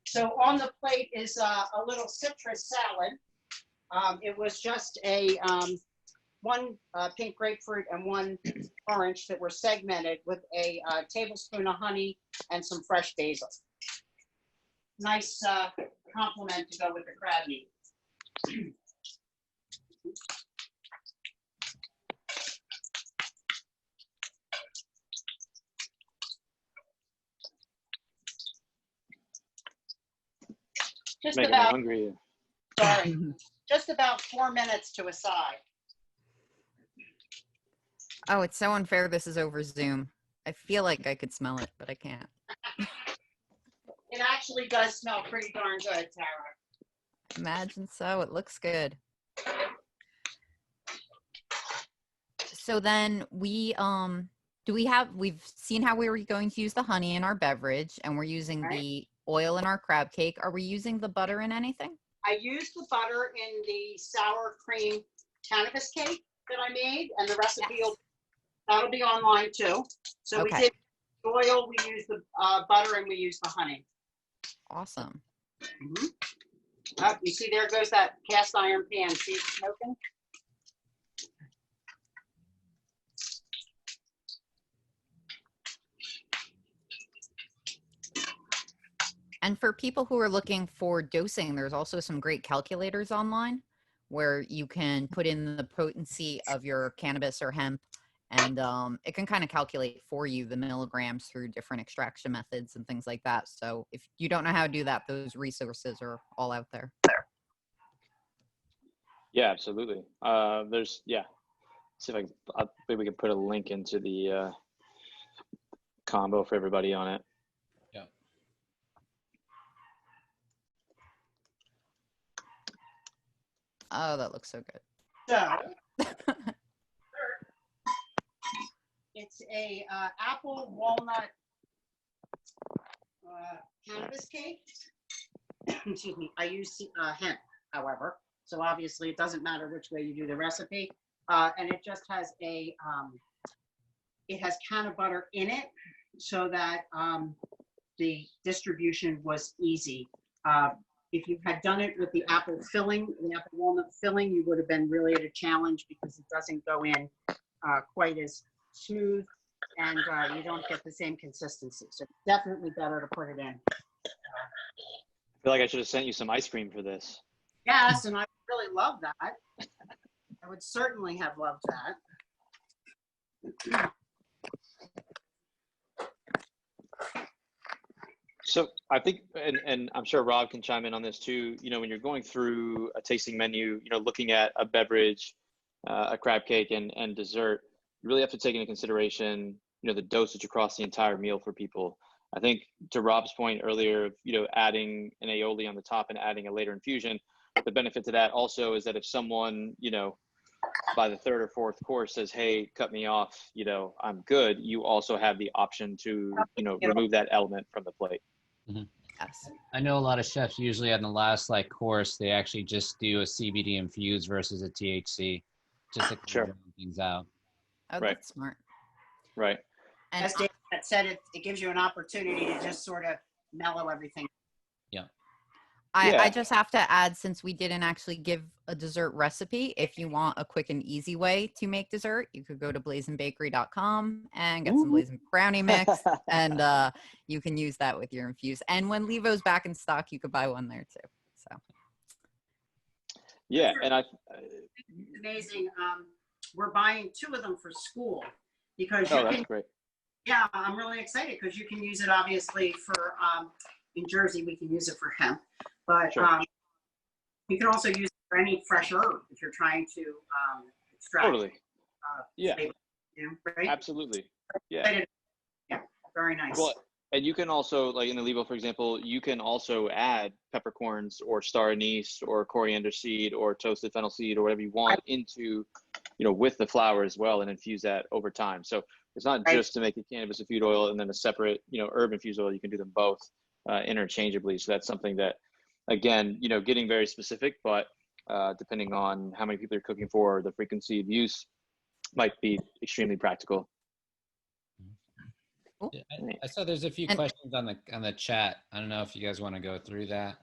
So on the plate is a little citrus salad. It was just a one pink grapefruit and one orange that were segmented with a tablespoon of honey and some fresh basil. Nice complement to go with the crab meat. Making me hungry. Sorry, just about 4 minutes to a side. Oh, it's so unfair this is over Zoom. I feel like I could smell it, but I can't. It actually does smell pretty darn good, Tara. Imagine so. It looks good. So then we've seen how we were going to use the honey in our beverage, and we're using the oil in our crab cake. Are we using the butter in anything? I used the butter in the sour cream cannabis cake that I made, and the recipe that'll be online too. So we did oil, we used the butter, and we used the honey. Awesome. You see, there goes that cast iron pan. See it smoking? And for people who are looking for dosing, there's also some great calculators online where you can put in the potency of your cannabis or hemp, and it can kind of calculate for you the milligrams through different extraction methods and things like that. So if you don't know how to do that, those resources are all out there. Yeah, absolutely. See if maybe we can put a link into the combo for everybody on it. Yeah. Oh, that looks so good. So it's a apple walnut cannabis cake. Excuse me. I use hemp, however, so obviously it doesn't matter which way you do the recipe. And it just has it has can butter in it, so that the distribution was easy. If you had done it with the apple filling, the apple walnut filling, you would have been really at a challenge because it doesn't go in quite as smooth, and you don't get the same consistency. So definitely better to put it in. I feel like I should have sent you some ice cream for this. Yes, and I really love that. I would certainly have loved that. So I think, and I'm sure Rob can chime in on this too, when you're going through a tasting menu, looking at a beverage, a crab cake and dessert, you really have to take into consideration, the dosage across the entire meal for people. I think to Rob's point earlier, adding an aioli on the top and adding a later infusion, the benefit to that also is that if someone, by the third or fourth course says, hey, cut me off, I'm good, you also have the option to, remove that element from the plate. Mm-hmm. Yes. I know a lot of chefs usually on the last course, they actually just do a CBD infuse versus a THC, just to clear things out. Oh, Right. That's smart. Right. And as Dave had said, it gives you an opportunity to just sort of mellow everything. Yeah. I just have to add, since we didn't actually give a dessert recipe, if you want a quick and easy way to make dessert, you could go to blazenbakery.com and get some blazing brownie mix, and you can use that with your Infuse. And when Levo's back in stock, you could buy one there too. So Yeah, and amazing. We're buying 2 of them for school because that's great. Yeah, I'm really excited because you can use it obviously for in Jersey we can use it for hemp, but Sure. you can also use it for any fresh herb if you're trying to extract. Totally. Yeah. Flavor, right? Absolutely. Yeah. Yeah, very nice. Well, and you can also, like in the Levo, for example, you can also add peppercorns or star anise or coriander seed or toasted fennel seed or whatever you want into, with the flour as well, and infuse that over time. So it's not just to make a cannabis infused oil and then a separate, herb infused oil. You can do them both interchangeably. So that's something that, again, getting very specific, but depending on how many people you're cooking for, the frequency of use might be extremely practical. Yeah, I saw there's a few questions on the chat. I don't know if you guys want to go through that.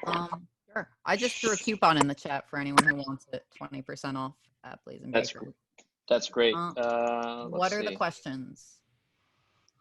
Sure. I just threw a coupon in the chat for anyone who wants it, 20% off at Blazing Bakery. That's great. What are the questions?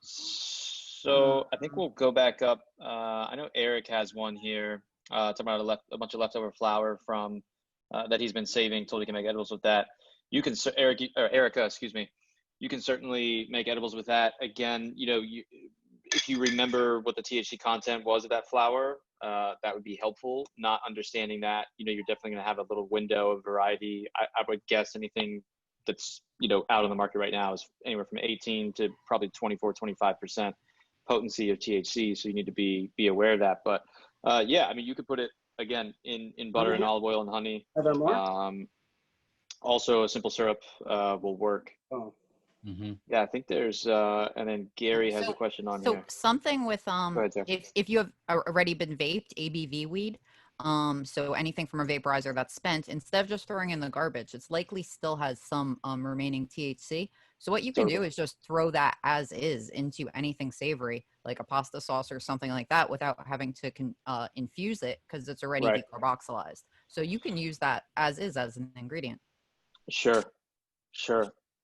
So I think we'll go back up. I know Eric has one here. Talking about a bunch of leftover flour from that he's been saving, told he can make edibles with that. You can, Erica, excuse me. You can certainly make edibles with that. Again, if you remember what the THC content was of that flour, that would be helpful. Not understanding that, you're definitely going to have a little window of variety. I would guess anything that's, out on the market right now is anywhere from 18 to probably 24, 25% potency of THC. So you need to be aware of that. But yeah, you could put it, again, in butter and olive oil and honey. Are there more? Also, a simple syrup will work. Oh. Mm-hmm. Yeah, I think there's and then Gary has a question on here. So something with ahead, if you have already been vaped, ABV weed, so anything from a vaporizer that's spent, instead of just throwing in the garbage, it's likely still has some remaining THC. So what you can do is just throw that as is into anything savory, like a pasta sauce or something like that, without having to infuse it, because it's already decarboxylized. So you can use that as is as an ingredient. Sure.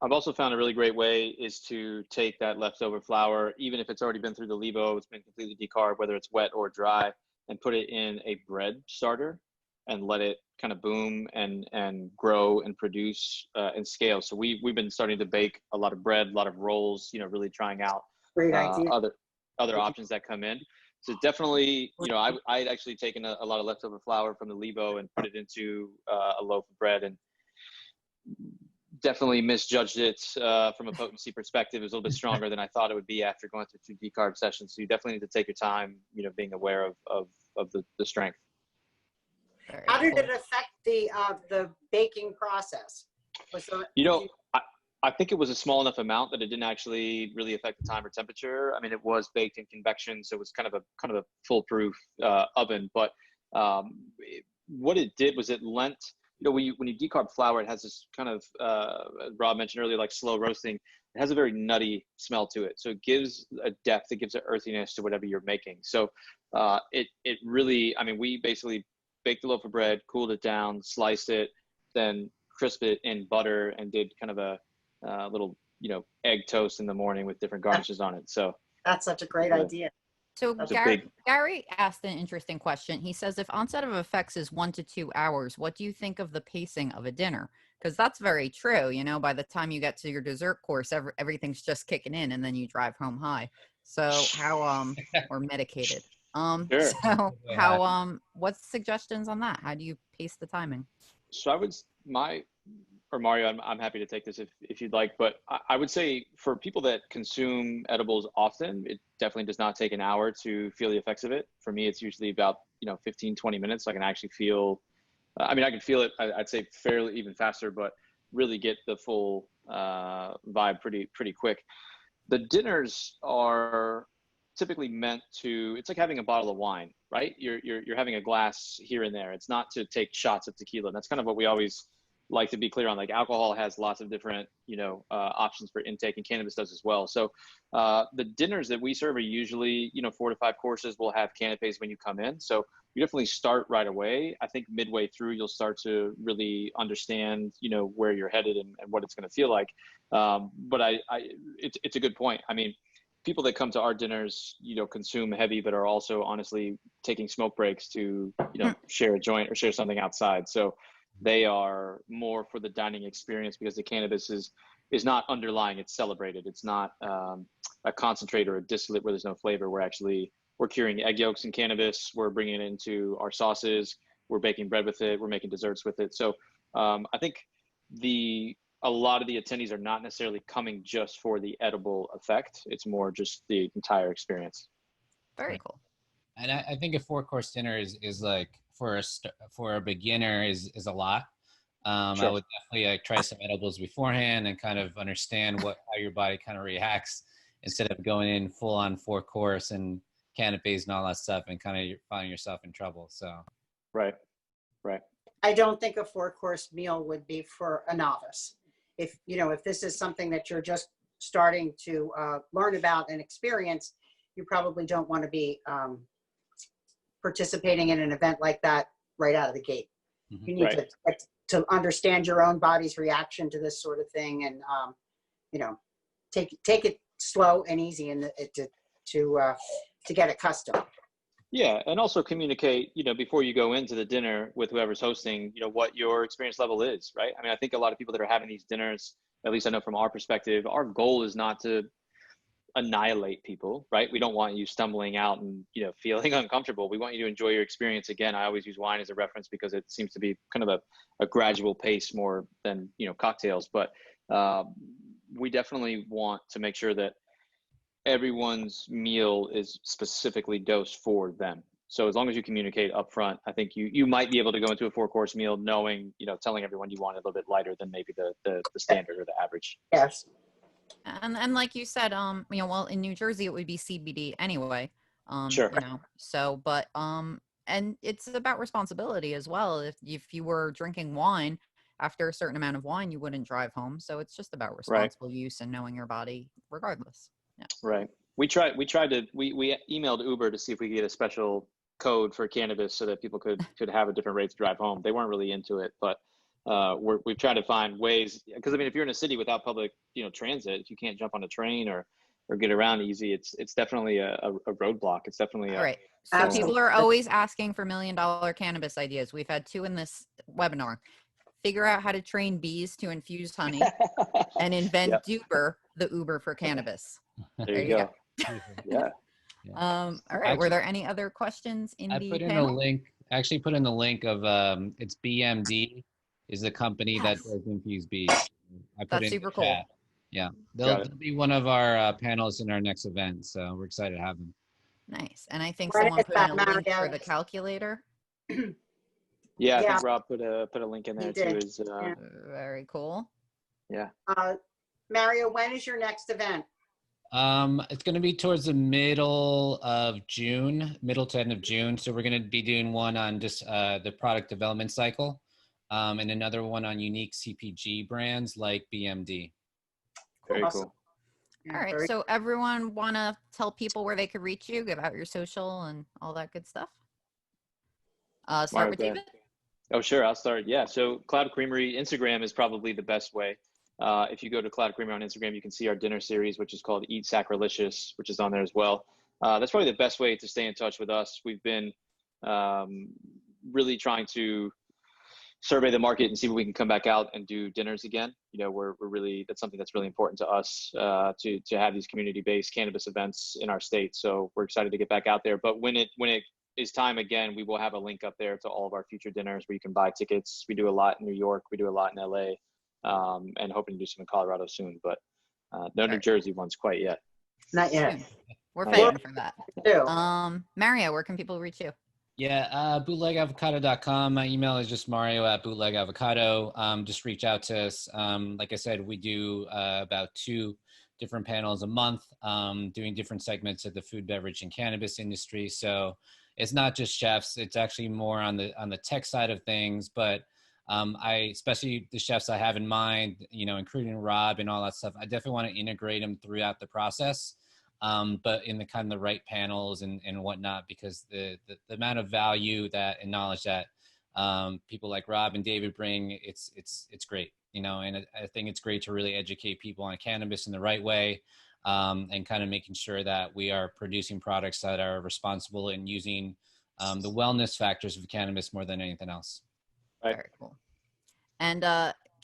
I've also found a really great way is to take that leftover flour, even if it's already been through the Levo, it's been completely decarb, whether it's wet or dry, and put it in a bread starter and let it kind of boom and grow and produce and scale. So we've been starting to bake a lot of bread, a lot of rolls, really trying out other options that come in. So definitely, I'd actually taken a lot of leftover flour from the Levo and put it into a loaf of bread, and definitely misjudged it from a potency perspective. It was a little bit stronger than I thought it would be after going through 2 decarb sessions. So you definitely need to take your time, being aware of the strength. How did it affect the baking process? I think it was a small enough amount that it didn't actually really affect the time or temperature. It was baked in convection, so it was kind of a foolproof oven. But what it did was it lent, when you decarb flour, it has this kind of, Rob mentioned earlier, like slow roasting. It has a very nutty smell to it. So it gives a depth, it gives an earthiness to whatever you're making. So it really, we basically baked the loaf of bread, cooled it down, sliced it, then crisped it in butter, and did kind of a little, egg toast in the morning with different garnishes on it. So that's such a great idea. So Gary asked an interesting question. He says, if onset of effects is 1 to 2 hours, what do you think of the pacing of a dinner? Because that's very true. By the time you get to your dessert course, everything's just kicking in, and then you drive home high. So how or medicated. Sure. So how what's suggestions on that? How do you pace the timing? So Mario, I'm happy to take this if you'd like, but I would say for people that consume edibles often, it definitely does not take an hour to feel the effects of it. For me, it's usually about 15, 20 minutes. I can actually feel, I can feel it, I'd say fairly even faster, but really get the full vibe pretty quick. The dinners are typically meant to, it's like having a bottle of wine, right? You're having a glass here and there. It's not to take shots of tequila. And that's kind of what we always like to be clear on, like alcohol has lots of different, options for intake, and cannabis does as well. So the dinners that we serve are usually, 4 to 5 courses. We'll have canapes when you come in. So you definitely start right away. I think midway through, you'll start to really understand, where you're headed and what it's going to feel like. But it's a good point. I mean, people that come to our dinners, consume heavy, but are also honestly taking smoke breaks to, share a joint or share something outside. So they are more for the dining experience, because the cannabis is not underlying, it's celebrated. It's not a concentrate or a distillate where there's no flavor. We're curing egg yolks in cannabis. We're bringing it into our sauces. We're baking bread with it. We're making desserts with it. So I think a lot of the attendees are not necessarily coming just for the edible effect. It's more just the entire experience. Very cool. And I think a 4-course dinner is like, for a beginner is a lot. Sure. I would definitely like try some edibles beforehand and kind of understand how your body kind of reacts, instead of going in full on 4-course and canapes and all that stuff and kind of finding yourself in trouble. So Right. I don't think a 4-course meal would be for a novice. If this is something that you're just starting to learn about and experience, you probably don't want to be participating in an event like that right out of the gate. You need to understand your own body's reaction to this sort of thing, and take it slow and easy, and to get accustomed. Yeah, and also communicate, before you go into the dinner with whoever's hosting, what your experience level is, right? I mean, I think a lot of people that are having these dinners, at least I know from our perspective, our goal is not to annihilate people, right? We don't want you stumbling out and, feeling uncomfortable. We want you to enjoy your experience. Again, I always use wine as a reference because it seems to be kind of a gradual pace more than, cocktails. But we definitely want to make sure that everyone's meal is specifically dosed for them. So as long as you communicate upfront, I think you might be able to go into a 4-course meal knowing, telling everyone you want it a little bit lighter than maybe the standard or the average. Yes. And like you said, well, in New Jersey it would be CBD anyway. Sure. So, but and it's about responsibility as well. If you were drinking wine, after a certain amount of wine, you wouldn't drive home. So it's just about responsible use and knowing your body, regardless. Yeah. Right. We emailed Uber to see if we could get a special code for cannabis so that people could have a different rate to drive home. They weren't really into it, but we've tried to find ways, because I mean, if you're in a city without public, transit, if you can't jump on a train or get around easy, it's definitely a roadblock. It's definitely all right. So people are always asking for $1 million cannabis ideas. We've had 2 in this webinar. Figure out how to train bees to infuse honey and invent Duber, the Uber for cannabis. There you go. Yeah. All right. Were there any other questions in the put in panel? a link. I actually put in the link of it's BMD is the company that does infuse bees. That's super cool. Yeah, they'll be one of our panelists in our next event, so we're excited to have them. Nice. And I think someone put in a link for the calculator. Yeah, I think Rob put a link in there too. Very cool. Yeah. Mario, when is your next event? It's going to be towards the middle to end of June. So we're going to be doing one on just the product development cycle, and another one on unique CPG brands like BMD. Very cool. All right. So everyone want to tell people where they could reach you, give out your social and all that good stuff? Start with David. Oh, sure. I'll start. Yeah. So Cloud Creamery, Instagram is probably the best way. If you go to Cloud Creamery on Instagram, you can see our dinner series, which is called Eat Sacrilegious, which is on there as well. That's probably the best way to stay in touch with us. We've been really trying to survey the market and see if we can come back out and do dinners again. We're really, that's something that's really important to us, to have these community-based cannabis events in our state. So we're excited to get back out there. But when it is time again, we will have a link up there to all of our future dinners where you can buy tickets. We do a lot in New York. We do a lot in LA, and hoping to do some in Colorado soon, but no New Jersey ones quite yet. Not yet. We're fighting for that. Too. Mario, where can people reach you? Yeah, bootlegavocado.com. My email is just mario@bootlegavocado. Just reach out to us. Like I said, we do about 2 different panels a month, doing different segments of the food, beverage, and cannabis industry. So it's not just chefs. It's actually more on the tech side of things, but Especially the chefs I have in mind, including Rob and all that stuff, I definitely want to integrate them throughout the process, but in the kind of the right panels and whatnot, because the amount of value and knowledge that people like Rob and David bring, it's great, and I think it's great to really educate people on cannabis in the right way, and kind of making sure that we are producing products that are responsible and using the wellness factors of cannabis more than anything else. Right. Very cool. And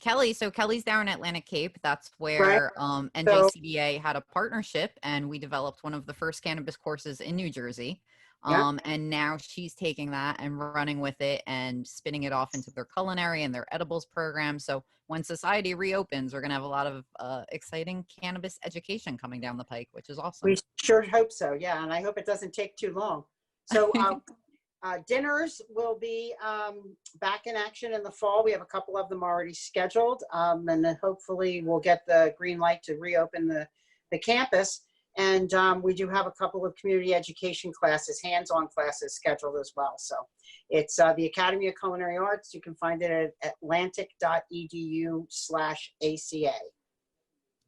Kelly, so Kelly's down in Atlantic Cape. That's where NJCBA had a partnership, and we developed one of the first cannabis courses in New Jersey. And now she's taking that and running with it and spinning it off into their culinary and their edibles program. So when society reopens, we're going to have a lot of exciting cannabis education coming down the pike, which is awesome. We sure hope so. Yeah. And I hope it doesn't take too long. So dinners will be back in action in the fall. We have a couple of them already scheduled. And then hopefully we'll get the green light to reopen the campus. And we do have a couple of community education classes, hands-on classes scheduled as well. So it's the Academy of Culinary Arts. You can find it at atlantic.edu/ACA.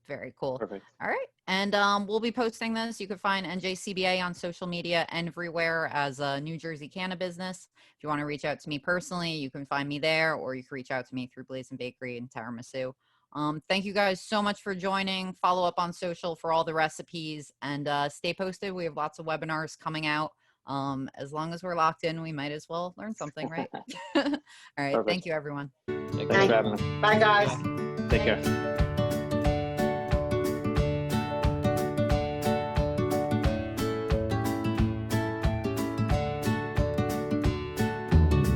Very cool. Perfect. All right. And we'll be posting this. You can find NJCBA on social media and everywhere as a New Jersey cannabis business. If you want to reach out to me personally, you can find me there, or you can reach out to me through Blazing Bakery in Tiramisu. Thank you guys so much for joining. Follow up on social for all the recipes, and stay posted. We have lots of webinars coming out. As long as we're locked in, we might as well learn something, right? All right. Perfect. Thank you, everyone. Thanks for having us. Bye, guys. Take care.